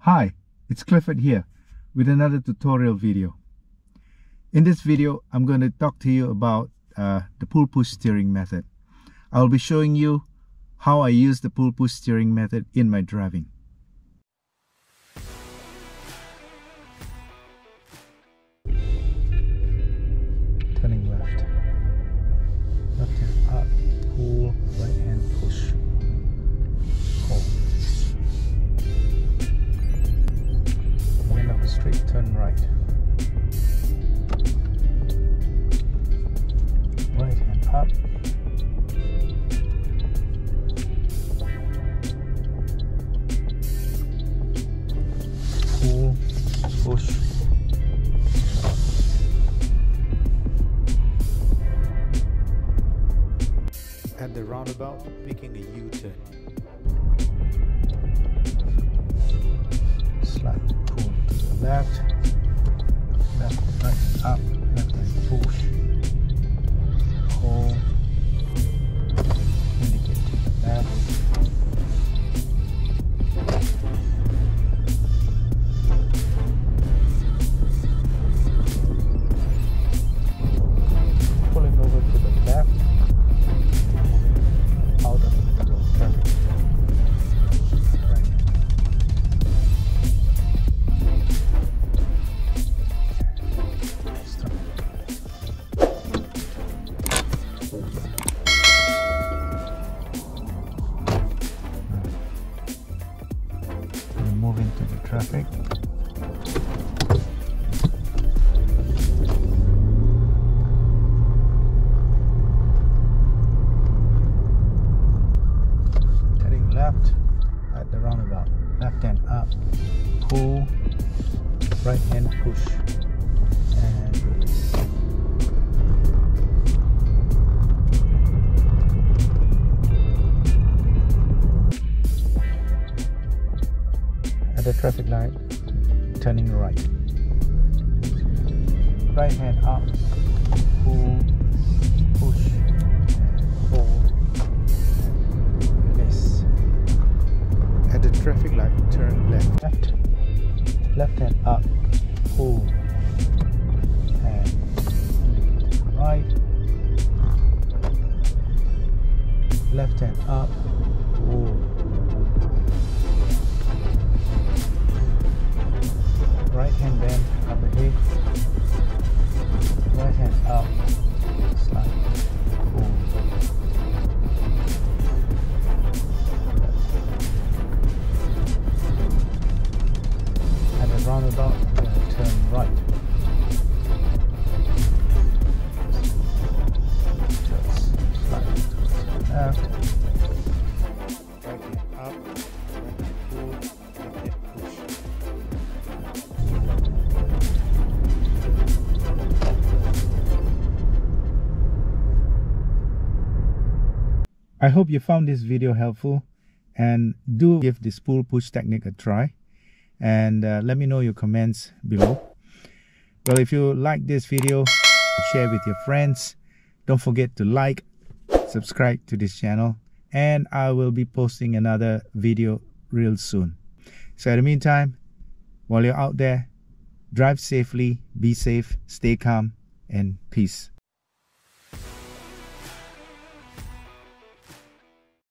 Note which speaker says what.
Speaker 1: Hi, it's Clifford here with another tutorial video. In this video, I'm going to talk to you about the pull-push steering method. I'll be showing you how I use the pull-push steering method in my driving. Turning left. Left hand up, pull, right hand push. Hold. Going up a straight, turn right. Right hand up. Pull, push. At the roundabout, making a U-turn. Slide, pull to the left, right, up, left and push, hold, indicate to the left, pulling over to the left, out of the road traffic. Move into the traffic. Turning left at the roundabout. Left hand up, pull, right hand push, and release. At the traffic light, turning right. Right hand up, pull, push, and hold, release. At the traffic light, turn left. Left hand up, pull, and indicate right. Left hand up, pull. Right hand bend up ahead, right hand up, slide, pull. At the roundabout, I'm going to turn right. Just slide to the left, right hand up, right hand pull, left hand push. I hope you found this video helpful, and do give this pull-push technique a try, and let me know your comments below. Well, if you like this video, share with your friends. Don't forget to like, subscribe to this channel, and I will be posting another video real soon. So in the meantime, while you're out there, drive safely, be safe, stay calm, and peace.